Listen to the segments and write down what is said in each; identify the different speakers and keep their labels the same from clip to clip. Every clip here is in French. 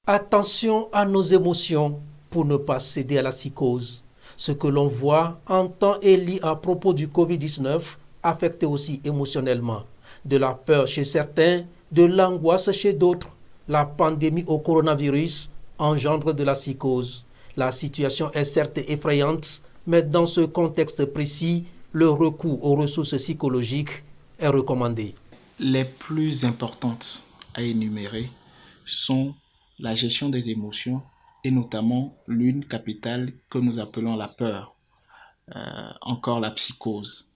Speaker 1: Attention à nos émotions pour ne pas céder à la psychose. Ce que l'on voit, entend et lit à propos du Covid-19 affecte aussi émotionnellement. De la peur chez certains, de l'angoisse chez d'autres. La pandémie au coronavirus engendre de la psychose. La situation est certes effrayante, mais dans ce contexte précis, le recours aux ressources psychologiques est recommandé.
Speaker 2: Les plus importantes à énumérer sont la gestion des émotions et notamment l'une capitale que nous appelons la peur, encore la psychose.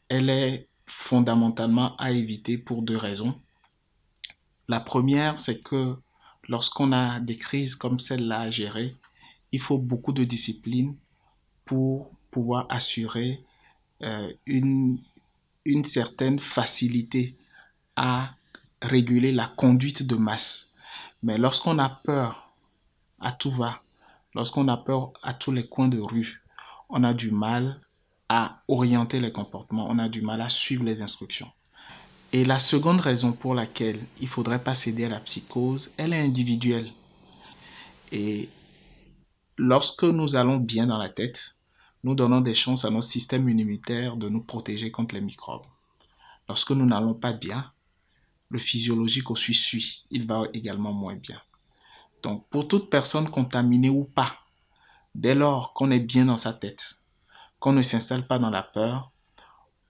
Speaker 2: Elle est fondamentalement à éviter pour deux raisons. La première, c'est que lorsqu'on a des crises comme celle-là à gérer, il faut beaucoup de discipline pour pouvoir assurer une certaine facilité à réguler la conduite de masse. Mais lorsqu'on a peur à tout va, lorsqu'on a peur à tous les coins de rue, on a du mal à orienter les comportements, on a du mal à suivre les instructions. Et la seconde raison pour laquelle il ne faudrait pas céder à la psychose, elle est individuelle. Et lorsque nous allons bien dans la tête, nous donnons des chances à notre système immunitaire de nous protéger contre les microbes. Lorsque nous n'allons pas bien, le physiologique aussi suit, il va également moins bien. Donc pour toute personne contaminée ou pas, dès lors qu'on est bien dans sa tête, qu'on ne s'installe pas dans la peur,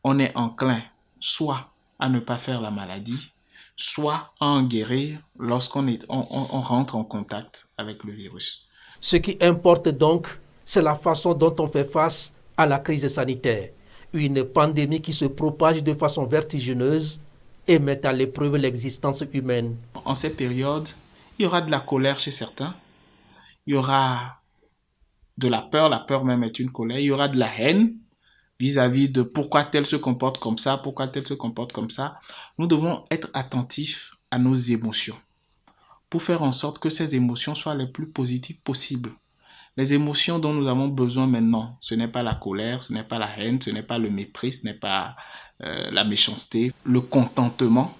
Speaker 2: on est enclin soit à ne pas faire la maladie, soit à en guérir lorsqu'on on rentre en contact avec le virus.
Speaker 1: Ce qui importe donc, c'est la façon dont on fait face à la crise sanitaire. Une pandémie qui se propage de façon vertigineuse et met à l'épreuve l'existence humaine.
Speaker 2: En ces périodes, il y aura de la colère chez certains, il y aura de la peur même est une colère, il y aura de la haine vis-à-vis de pourquoi tel se comporte comme ça, pourquoi tel se comporte comme ça. Nous devons être attentifs à nos émotions pour faire en sorte que ces émotions soient les plus positives possibles. Les émotions dont nous avons besoin maintenant, ce n'est pas la colère, ce n'est pas la haine, ce n'est pas le mépris, ce n'est pas la méchanceté, le contentement,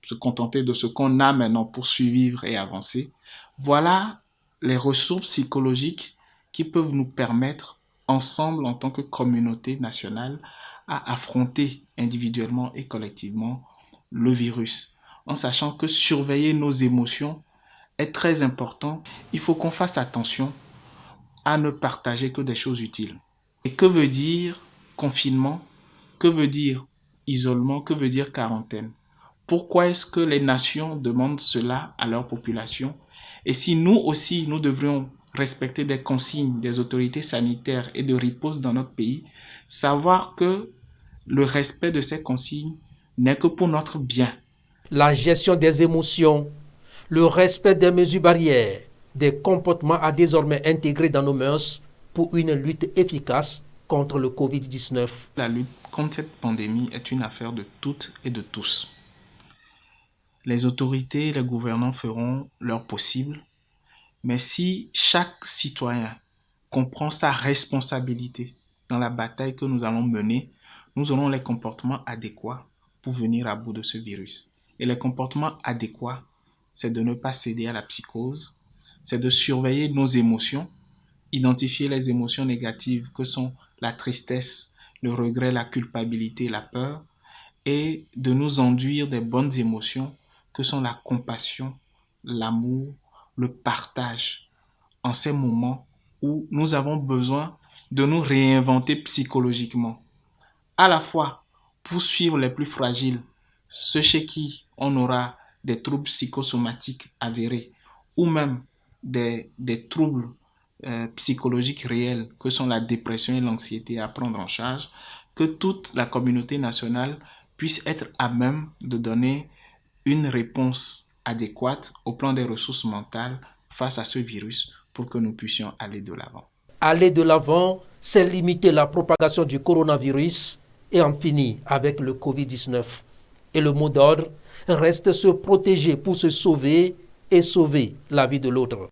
Speaker 2: se contenter de ce qu'on a maintenant pour survivre et avancer. Voilà les ressources psychologiques qui peuvent nous permettre, ensemble en tant que communauté nationale, à affronter individuellement et collectivement le virus, en sachant que surveiller nos émotions est très important. Il faut qu'on fasse attention à ne partager que des choses utiles. Et que veut dire confinement? Que veut dire isolement? Que veut dire quarantaine? Pourquoi est-ce que les nations demandent cela à leur population? Et si nous aussi, nous devrions respecter des consignes des autorités sanitaires et de riposte dans notre pays, savoir que le respect de ces consignes n'est que pour notre bien.
Speaker 1: La gestion des émotions, le respect des mesures barrières, des comportements à désormais intégrer dans nos mœurs pour une lutte efficace contre le Covid-19.
Speaker 2: La lutte contre cette pandémie est une affaire de toutes et de tous. Les autorités et les gouvernants feront leur possible, mais si chaque citoyen comprend sa responsabilité dans la bataille que nous allons mener, nous aurons les comportements adéquats pour venir à bout de ce virus. Et les comportements adéquats, c'est de ne pas céder à la psychose, c'est de surveiller nos émotions, identifier les émotions négatives que sont la tristesse, le regret, la culpabilité, la peur, et de nous enduire des bonnes émotions que sont la compassion, l'amour, le partage, en ces moments où nous avons besoin de nous réinventer psychologiquement, à la fois pour suivre les plus fragiles, ceux chez qui on aura des troubles psychosomatiques avérés, ou même des troubles psychologiques réels que sont la dépression et l'anxiété à prendre en charge, que toute la communauté nationale puisse être à même de donner une réponse adéquate au plan des ressources mentales face à ce virus pour que nous puissions aller de l'avant.
Speaker 1: Aller de l'avant, c'est limiter la propagation du coronavirus et en finir avec le Covid-19. Et le mot d'ordre reste se protéger pour se sauver et sauver la vie de l'autre.